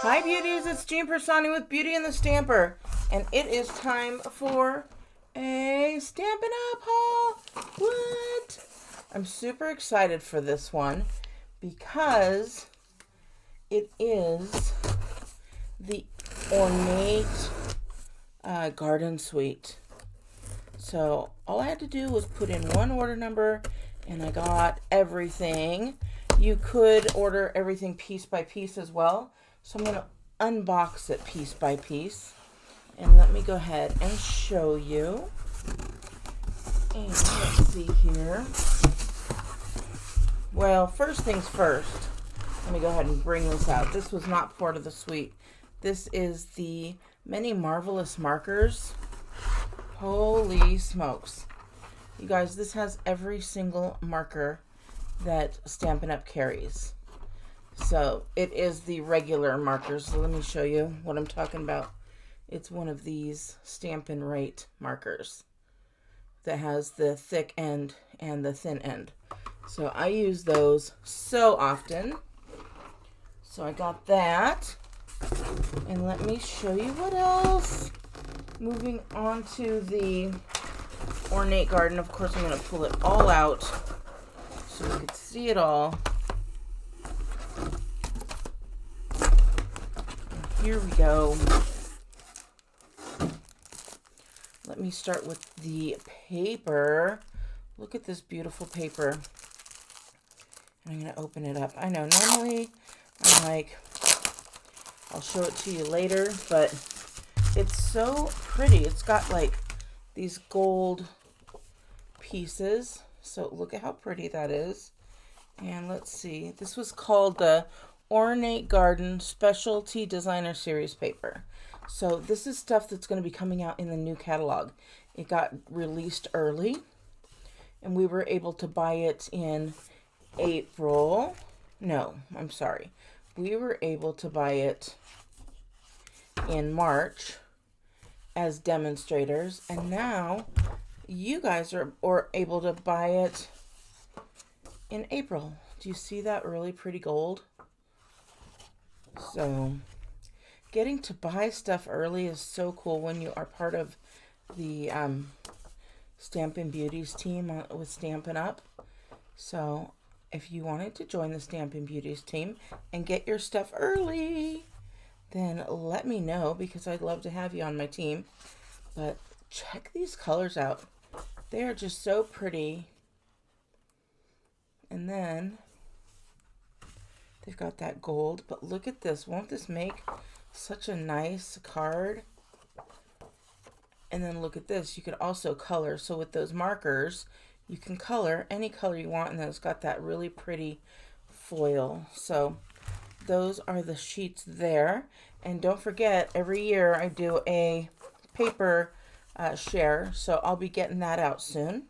Hi beauties, it's Jean Persani with Beauty and the Stamper, and it is time for a Stampin' Up haul. What? I'm super excited for this one because it is the Ornate Garden Suite. So all I had to do was put in one order number and I got everything. You could order everything piece by piece as well. So I'm going to unbox it piece by piece. And let me go ahead and show you. And let's see here. Well, first things first. Let me go ahead and bring this out. This was not part of the suite. This is the Many Marvelous Markers. Holy smokes. You guys, this has every single marker that Stampin' Up carries. So it is the regular markers. So let me show you what I'm talking about. It's one of these Stampin' Rate markers that has the thick end and the thin end. So I use those so often. So I got that. And let me show you what else. Moving on to the Ornate Garden. Of course, I'm going to pull it all out so you can see it all. Here we go. Let me start with the paper. Look at this beautiful paper. And I'm going to open it up. I know normally I'm like, I'll show it to you later, but it's so pretty. It's got like these gold pieces. So look at how pretty that is. And let's see. This was called the Ornate Garden Specialty Designer Series paper. So this is stuff that's going to be coming out in the new catalog. It got released early and we were able to buy it in April. No, I'm sorry. We were able to buy it in March as demonstrators, and now you guys are able to buy it in April. Do you see that really pretty gold? So getting to buy stuff early is so cool when you are part of the Stampin' Beauties team with Stampin' Up. So if you wanted to join the Stampin' Beauties team and get your stuff early, then let me know because I'd love to have you on my team. But check these colors out. They are just so pretty. And then they've got that gold, but look at this. Won't this make such a nice card? And then look at this. You could also color. So with those markers, you can color any color you want, and then it's got that really pretty foil. So those are the sheets there. And don't forget, every year I do a paper share, so I'll be getting that out soon.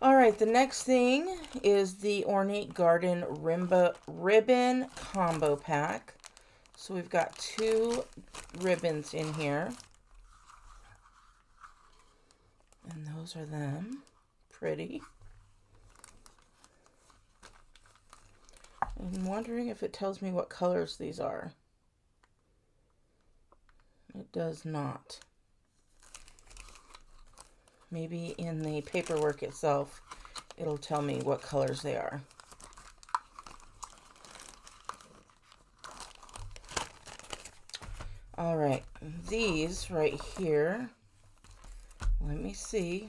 All right, the next thing is the Ornate Garden Rimba ribbon combo pack. So we've got 2 ribbons in here. And those are them. Pretty. I'm wondering if it tells me what colors these are. It does not. Maybe in the paperwork itself, it'll tell me what colors they are. All right, these right here, let me see.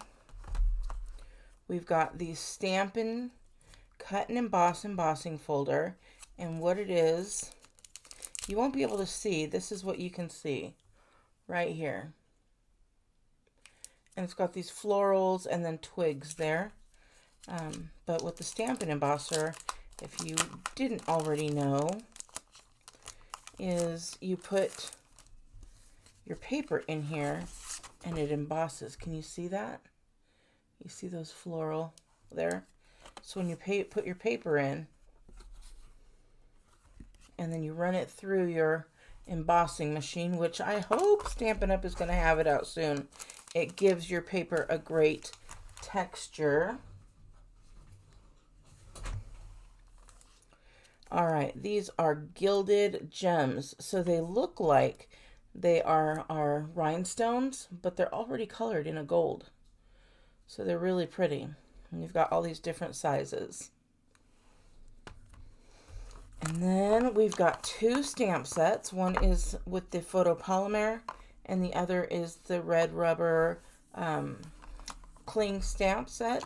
We've got the Stampin' Cut and Emboss embossing folder, and what it is, you won't be able to see. This is what you can see right here. And it's got these florals and then twigs there. But with the Stampin' Embosser, if you didn't already know, is you put your paper in here and it embosses. Can you see that? You see those floral there? So when you put your paper in, and then you run it through your embossing machine, which I hope Stampin' Up is going to have it out soon. It gives your paper a great texture. All right, these are gilded gems. So they look like they are rhinestones, but they're already colored in a gold. So they're really pretty. And you've got all these different sizes. And then we've got two stamp sets. One is with the photopolymer, and the other is the red rubber cling stamp set.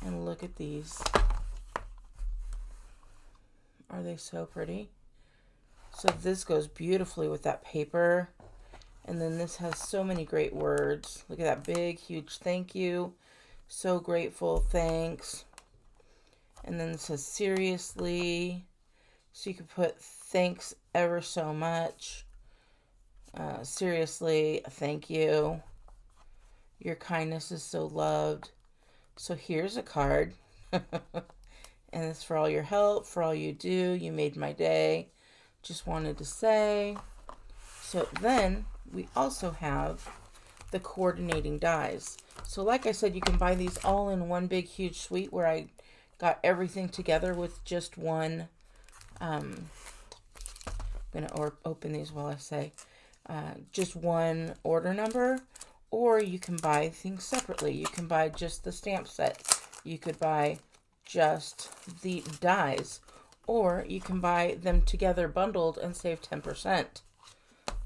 And look at these. Are they so pretty? So this goes beautifully with that paper. And then this has so many great words. Look at that big, huge thank you. So grateful, thanks. And then it says seriously. So you could put thanks ever so much. Seriously, thank you. Your kindness is so loved. So here's a card. And it's for all your help, for all you do. You made my day. Just wanted to say. So then we also have the coordinating dies. So like I said, you can buy these all in one big huge suite where I got everything together with just one. I'm going to open these while I say just one order number. Or you can buy things separately. You can buy just the stamp set. You could buy just the dies. Or you can buy them together bundled and save 10%.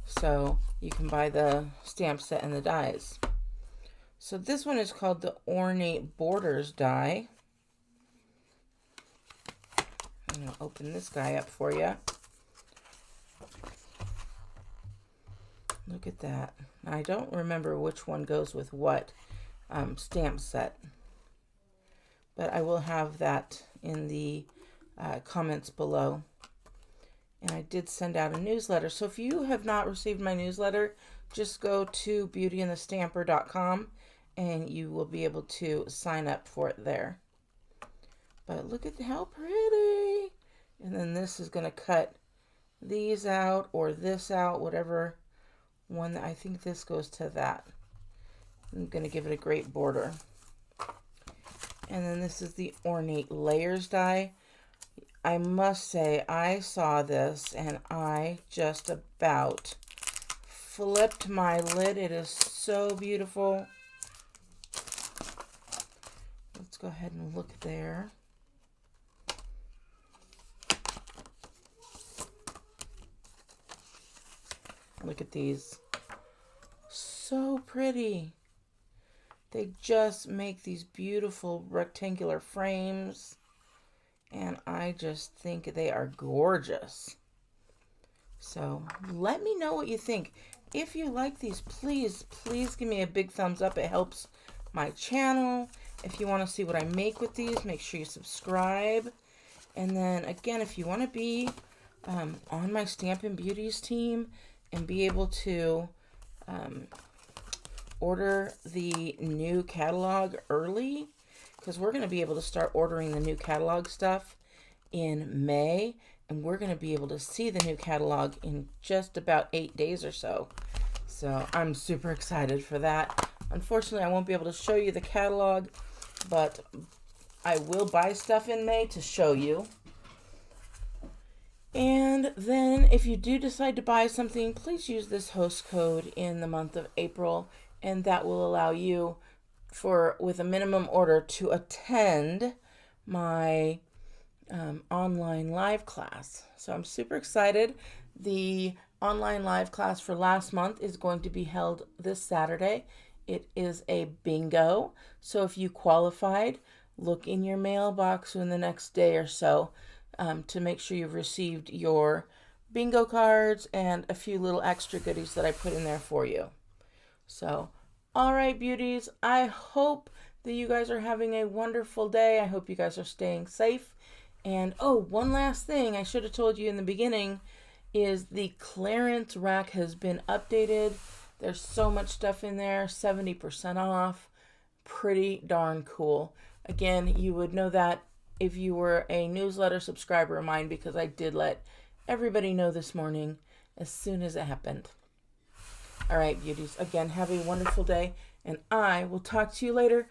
So you can buy the stamp set and the dies. So this one is called the Ornate Borders Die. I'm going to open this guy up for you. Look at that. I don't remember which one goes with what stamp set. But I will have that in the comments below. And I did send out a newsletter. So if you have not received my newsletter, just go to beautyandthestamper.com and you will be able to sign up for it there. But look at how pretty. And then this is going to cut these out or this out, whatever one. I think this goes to that. I'm going to give it a great border. And then this is the Ornate Layers Die. I must say, I saw this and I just about flipped my lid. It is so beautiful. Let's go ahead and look there. Look at these. So pretty. They just make these beautiful rectangular frames. And I just think they are gorgeous. So let me know what you think. If you like these, please give me a big thumbs up. It helps my channel. If you want to see what I make with these, make sure you subscribe. And then again, if you want to be on my Stampin' Beauties team and be able to order the new catalog early, because we're going to be able to start ordering the new catalog stuff in May, and we're going to be able to see the new catalog in just about 8 days or so. So I'm super excited for that. Unfortunately, I won't be able to show you the catalog, but I will buy stuff in May to show you. And then if you do decide to buy something, please use this host code in the month of April, and that will allow you with a minimum order to attend my online live class. So I'm super excited. The online live class for last month is going to be held this Saturday. It is a bingo. So if you qualified, look in your mailbox in the next day or so to make sure you've received your bingo cards and a few little extra goodies that I put in there for you. So all right, beauties, I hope that you guys are having a wonderful day. I hope you guys are staying safe. And oh, one last thing I should have told you in the beginning is the clearance rack has been updated. There's so much stuff in there, 70% off. Pretty darn cool. Again, you would know that if you were a newsletter subscriber of mine, because I did let everybody know this morning as soon as it happened. All right, beauties, again, have a wonderful day, and I will talk to you later.